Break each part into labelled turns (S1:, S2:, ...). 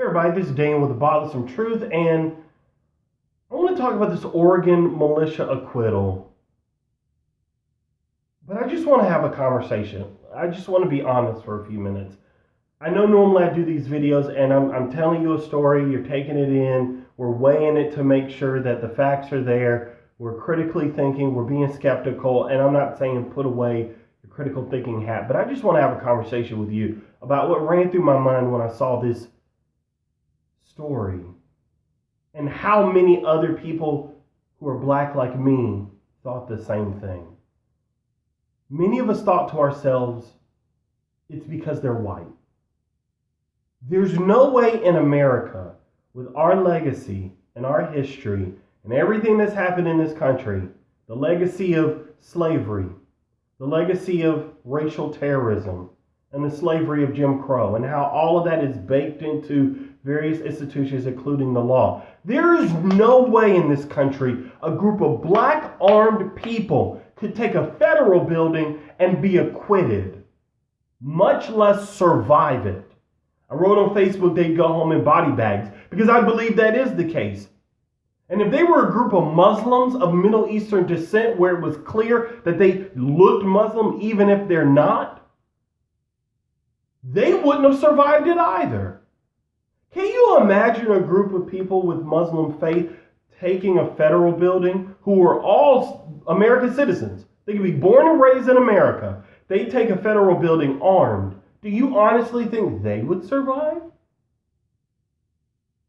S1: Hey everybody, this is Dan with the Bothersome Truth, and I want to talk about this Oregon militia acquittal. But I just want to have a conversation. I just want to be honest for a few minutes. I know normally I do these videos and I'm telling you a story, you're taking it in, we're weighing it to make sure that the facts are there, we're critically thinking, we're being skeptical, and I'm not saying put away your critical thinking hat, but I just want to have a conversation with you about what ran through my mind when I saw this story and how many other people who are black like me thought the same thing. Many of us thought to ourselves, it's because they're white. There's no way in America, with our legacy and our history and everything that's happened in this country, the legacy of slavery, the legacy of racial terrorism, and the slavery of Jim Crow, and how all of that is baked into various institutions, including the law. There is no way in this country a group of black armed people could take a federal building and be acquitted, much less survive it. I wrote on Facebook they'd go home in body bags because I believe that is the case. And if they were a group of Muslims of Middle Eastern descent where it was clear that they looked Muslim even if they're not, they wouldn't have survived it either. Can you imagine a group of people with Muslim faith taking a federal building who are all American citizens? They could be born and raised in America. They take a federal building armed. Do you honestly think they would survive?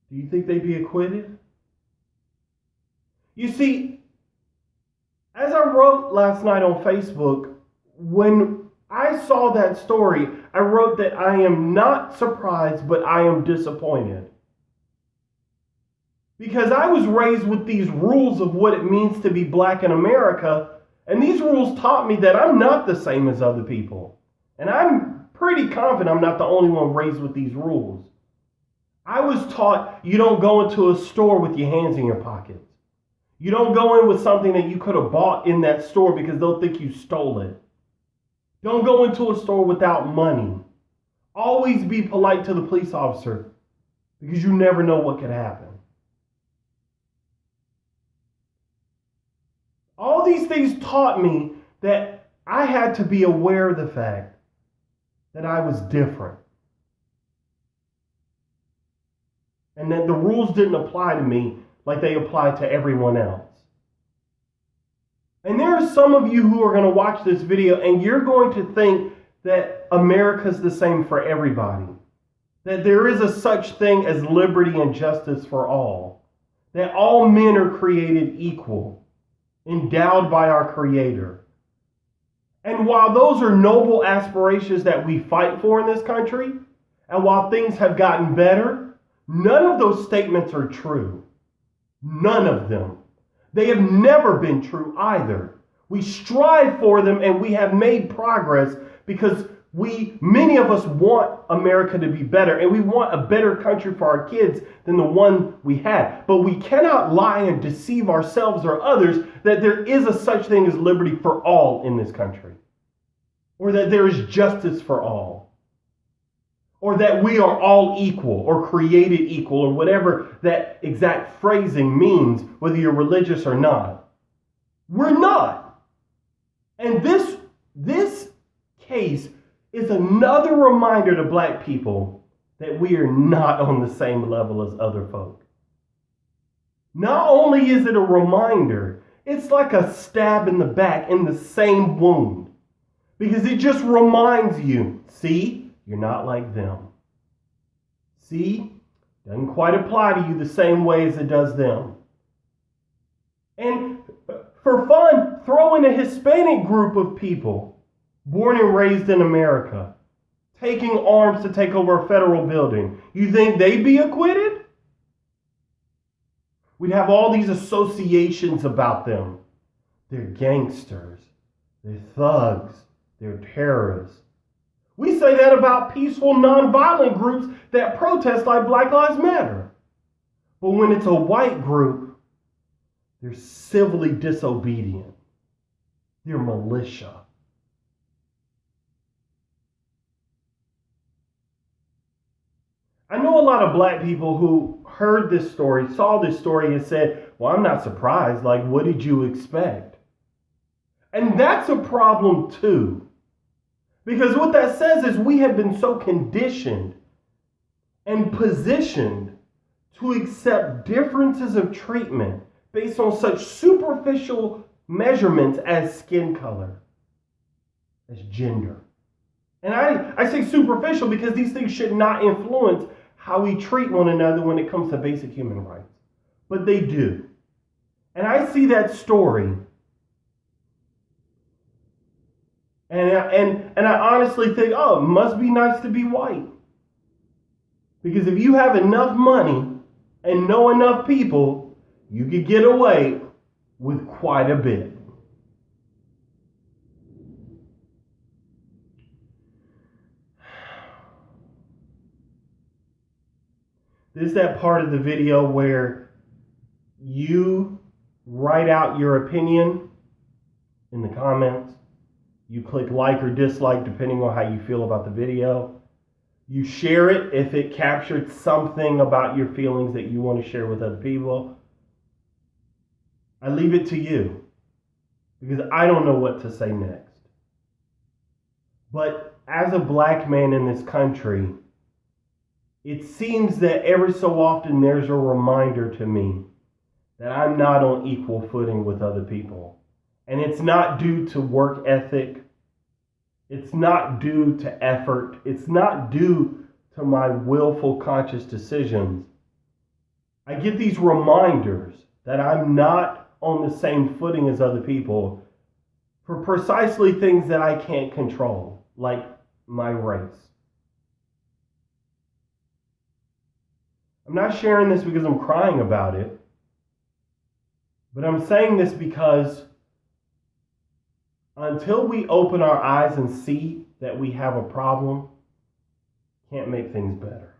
S1: Do you think they'd be acquitted? You see, as I wrote last night on Facebook, when I saw that story, I wrote that I am not surprised, but I am disappointed. Because I was raised with these rules of what it means to be black in America, and these rules taught me that I'm not the same as other people. And I'm pretty confident I'm not the only one raised with these rules. I was taught you don't go into a store with your hands in your pockets. You don't go in with something that you could have bought in that store because they'll think you stole it. Don't go into a store without money. Always be polite to the police officer because you never know what could happen. All these things taught me that I had to be aware of the fact that I was different. And that the rules didn't apply to me like they apply to everyone else. And there are some of you who are going to watch this video and you're going to think that America's the same for everybody. That there is a such thing as liberty and justice for all. That all men are created equal, endowed by our Creator. And while those are noble aspirations that we fight for in this country, and while things have gotten better, none of those statements are true. None of them. They have never been true either. We strive for them and we have made progress because many of us want America to be better and we want a better country for our kids than the one we had. But we cannot lie and deceive ourselves or others that there is a such thing as liberty for all in this country. Or that there is justice for all. Or that we are all equal or created equal or whatever that exact phrasing means, whether you're religious or not. We're not. And this case is another reminder to black people that we are not on the same level as other folk. Not only is it a reminder, it's like a stab in the back in the same wound. Because it just reminds you, see? You're not like them. See? Doesn't quite apply to you the same way as it does them. And for fun, throw in a Hispanic group of people born and raised in America, taking arms to take over a federal building. You think they'd be acquitted? We'd have all these associations about them. They're gangsters. They're thugs. They're terrorists. We say that about peaceful, nonviolent groups that protest like Black Lives Matter. But when it's a white group, they're civilly disobedient. They're militia. I know a lot of black people who heard this story, saw this story, and said, well, I'm not surprised. Like, what did you expect? And that's a problem too. Because what that says is we have been so conditioned and positioned to accept differences of treatment based on such superficial measurements as skin color, as gender. And I say superficial because these things should not influence how we treat one another when it comes to basic human rights. But they do. And I see that story. And I honestly think, oh, it must be nice to be white. Because if you have enough money and know enough people, you could get away with quite a bit. This is that part of the video where you write out your opinion in the comments. You click like or dislike depending on how you feel about the video. You share it if it captured something about your feelings that you want to share with other people. I leave it to you because I don't know what to say next. But as a black man in this country, it seems that every so often there's a reminder to me that I'm not on equal footing with other people. And it's not due to work ethic. It's not due to effort. It's not due to my willful conscious decisions. I get these reminders that I'm not on the same footing as other people for precisely things that I can't control, like my race. I'm not sharing this because I'm crying about it, but I'm saying this because until we open our eyes and see that we have a problem, can't make things better.